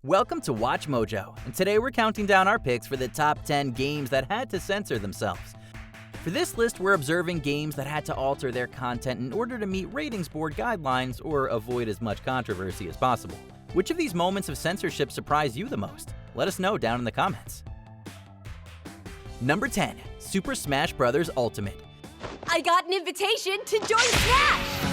Welcome to WatchMojo, and today we're counting down our picks for the top 10 games that had to censor themselves. For this list, we're observing games that had to alter their content in order to meet ratings board guidelines or avoid as much controversy as possible. Which of these moments of censorship surprised you the most? Let us know down in the comments. Number 10. Super Smash Bros. Ultimate. I got an invitation to join Smash!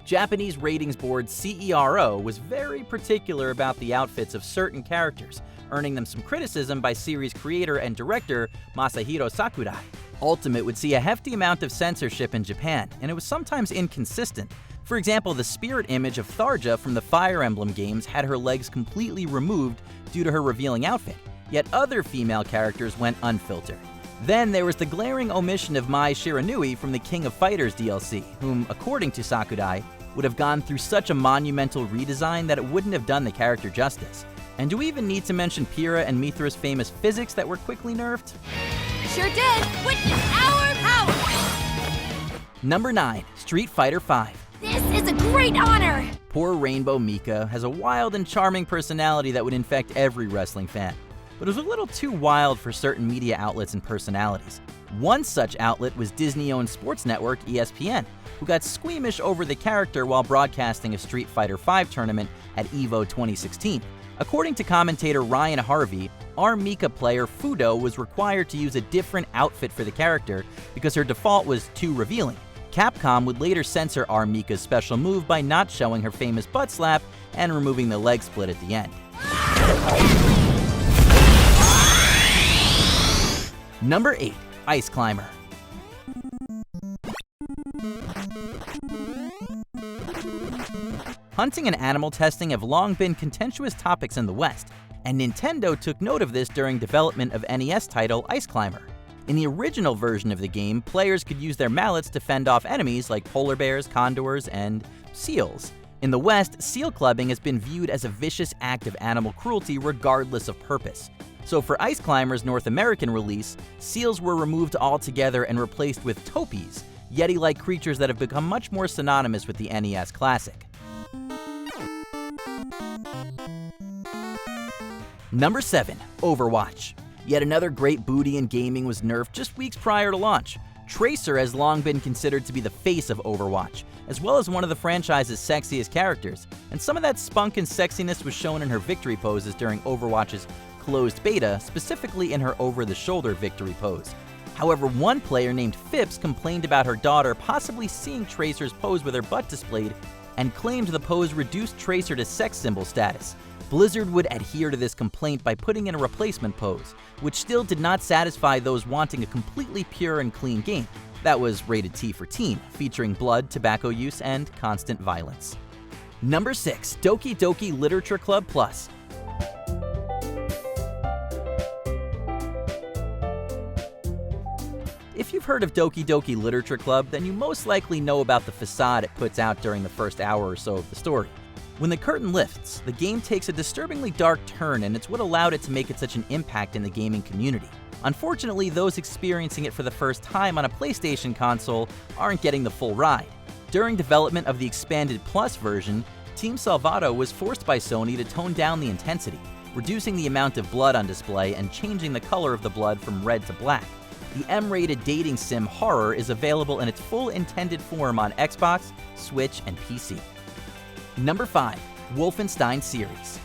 Japanese ratings board CERO was very particular about the outfits of certain characters, earning them some criticism by series creator and director Masahiro Sakurai. Ultimate would see a hefty amount of censorship in Japan, and it was sometimes inconsistent. For example, the spirit image of Tharja from the Fire Emblem games had her legs completely removed due to her revealing outfit, yet other female characters went unfiltered. Then there was the glaring omission of Mai Shiranui from the King of Fighters DLC, whom, according to Sakurai, would have gone through such a monumental redesign that it wouldn't have done the character justice. And do we even need to mention Pyrrha and Mithra's famous physics that were quickly nerfed? Sure did! Witness our power! Number 9. Street Fighter V. This is a great honor! Poor Rainbow Mika has a wild and charming personality that would infect every wrestling fan, but it was a little too wild for certain media outlets and personalities. One such outlet was Disney-owned sports network ESPN, who got squeamish over the character while broadcasting a Street Fighter V tournament at EVO 2016. According to commentator Ryan Harvey, our Mika player Fudo was required to use a different outfit for the character because her default was too revealing. Capcom would later censor our Mika's special move by not showing her famous butt slap and removing the leg split at the end. Number 8. Ice Climber. Hunting and animal testing have long been contentious topics in the West, and Nintendo took note of this during development of NES title Ice Climber. In the original version of the game, players could use their mallets to fend off enemies like polar bears, condors, and seals. In the West, seal clubbing has been viewed as a vicious act of animal cruelty regardless of purpose. So for Ice Climber's North American release, seals were removed altogether and replaced with topies, Yeti-like creatures that have become much more synonymous with the NES classic. Number 7. Overwatch. Yet another great booty in gaming was nerfed just weeks prior to launch. Tracer has long been considered to be the face of Overwatch, as well as one of the franchise's sexiest characters, and some of that spunk and sexiness was shown in her victory poses during Overwatch's closed beta, specifically in her over-the-shoulder victory pose. However, one player named Phipps complained about her daughter possibly seeing Tracer's pose with her butt displayed and claimed the pose reduced Tracer to sex symbol status. Blizzard would adhere to this complaint by putting in a replacement pose, which still did not satisfy those wanting a completely pure and clean game. That was rated T for teen, featuring blood, tobacco use, and constant violence. Number 6. Doki Doki Literature Club Plus. If you've heard of Doki Doki Literature Club, then you most likely know about the facade it puts out during the first hour or so of the story. When the curtain lifts, the game takes a disturbingly dark turn, and it's what allowed it to make it such an impact in the gaming community. Unfortunately, those experiencing it for the first time on a PlayStation console aren't getting the full ride. During development of the expanded Plus version, Team Salvato was forced by Sony to tone down the intensity, reducing the amount of blood on display and changing the color of the blood from red to black. The M-rated dating sim Horror is available in its full intended form on Xbox, Switch, and PC. Number 5. Wolfenstein series.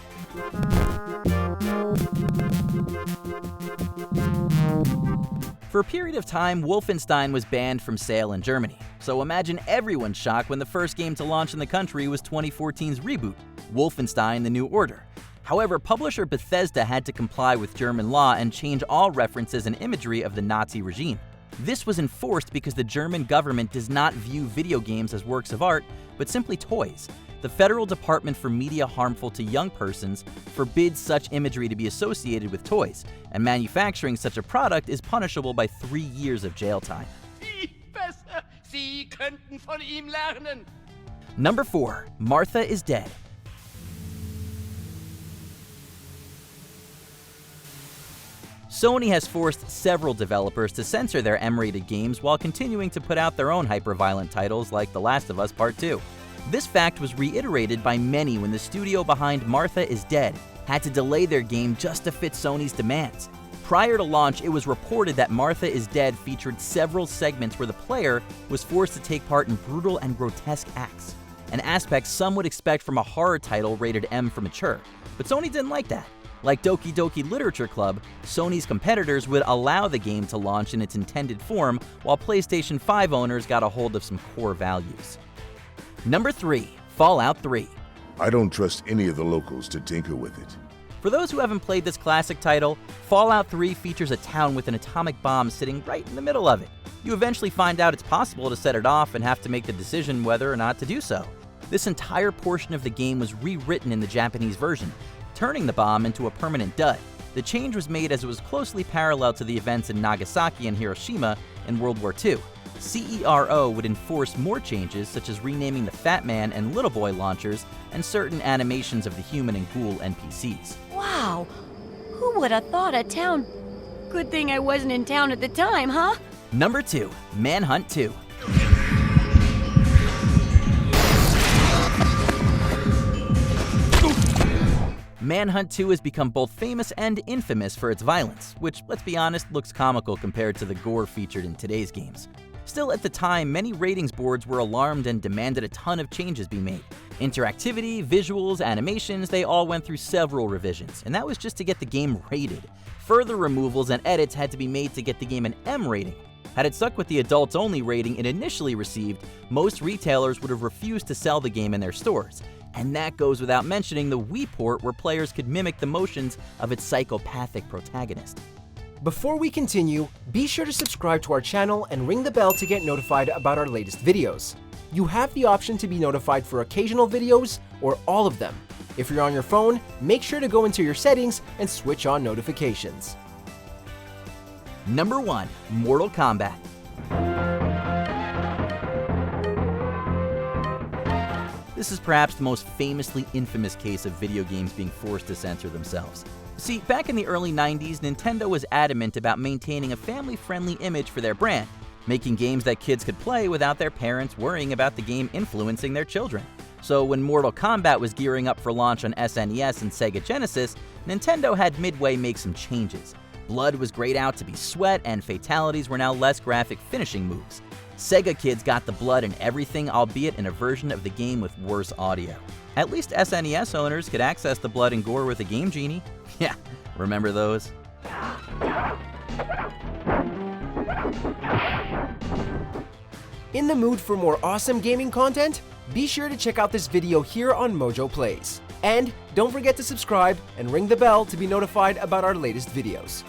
For a period of time, Wolfenstein was banned from sale in Germany, so imagine everyone's shock when the first game to launch in the country was 2014's reboot, Wolfenstein: The New Order. However, publisher Bethesda had to comply with German law and change all references and imagery of the Nazi regime. This was enforced because the German government does not view video games as works of art, but simply toys. The Federal Department for Media Harmful to Young Persons forbids such imagery to be associated with toys, and manufacturing such a product is punishable by 3 years of jail time. Number 4. Martha is Dead. Sony has forced several developers to censor their M-rated games while continuing to put out their own hyper-violent titles like The Last of Us Part 2. This fact was reiterated by many when the studio behind Martha is Dead had to delay their game just to fit Sony's demands. Prior to launch, it was reported that Martha is Dead featured several segments where the player was forced to take part in brutal and grotesque acts, an aspect some would expect from a horror title rated M for mature. But Sony didn't like that. Like Doki Doki Literature Club, Sony's competitors would allow the game to launch in its intended form, while PlayStation 5 owners got a hold of some core values. Number 3. Fallout 3. I don't trust any of the locals to tinker with it. For those who haven't played this classic title, Fallout 3 features a town with an atomic bomb sitting right in the middle of it. You eventually find out it's possible to set it off and have to make the decision whether or not to do so. This entire portion of the game was rewritten in the Japanese version, turning the bomb into a permanent dud. The change was made as it was closely parallel to the events in Nagasaki and Hiroshima in World War II. CERO would enforce more changes, such as renaming the Fat Man and Little Boy launchers and certain animations of the human and ghoul NPCs. Wow, who would have thought a town? Good thing I wasn't in town at the time, huh? Number 2. Manhunt 2. Manhunt 2 has become both famous and infamous for its violence, which, let's be honest, looks comical compared to the gore featured in today's games. Still, at the time, many ratings boards were alarmed and demanded a ton of changes be made. Interactivity, visuals, animations, they all went through several revisions, and that was just to get the game rated. Further removals and edits had to be made to get the game an M rating. Had it stuck with the adults-only rating it initially received, most retailers would have refused to sell the game in their stores. And that goes without mentioning the Wii port, where players could mimic the motions of its psychopathic protagonist. Before we continue, be sure to subscribe to our channel and ring the bell to get notified about our latest videos. You have the option to be notified for occasional videos or all of them. If you're on your phone, make sure to go into your settings and switch on notifications. Number 1. Mortal Kombat. This is perhaps the most famously infamous case of video games being forced to censor themselves. See, back in the early 90s, Nintendo was adamant about maintaining a family-friendly image for their brand, making games that kids could play without their parents worrying about the game influencing their children. So when Mortal Kombat was gearing up for launch on SNES and Sega Genesis, Nintendo had Midway make some changes. Blood was grayed out to be sweat, and fatalities were now less graphic finishing moves. Sega kids got the blood and everything, albeit in a version of the game with worse audio. At least SNES owners could access the blood and gore with a Game Genie. Yeah, remember those? In the mood for more awesome gaming content? Be sure to check out this video here on Mojo Plays. And don't forget to subscribe and ring the bell to be notified about our latest videos.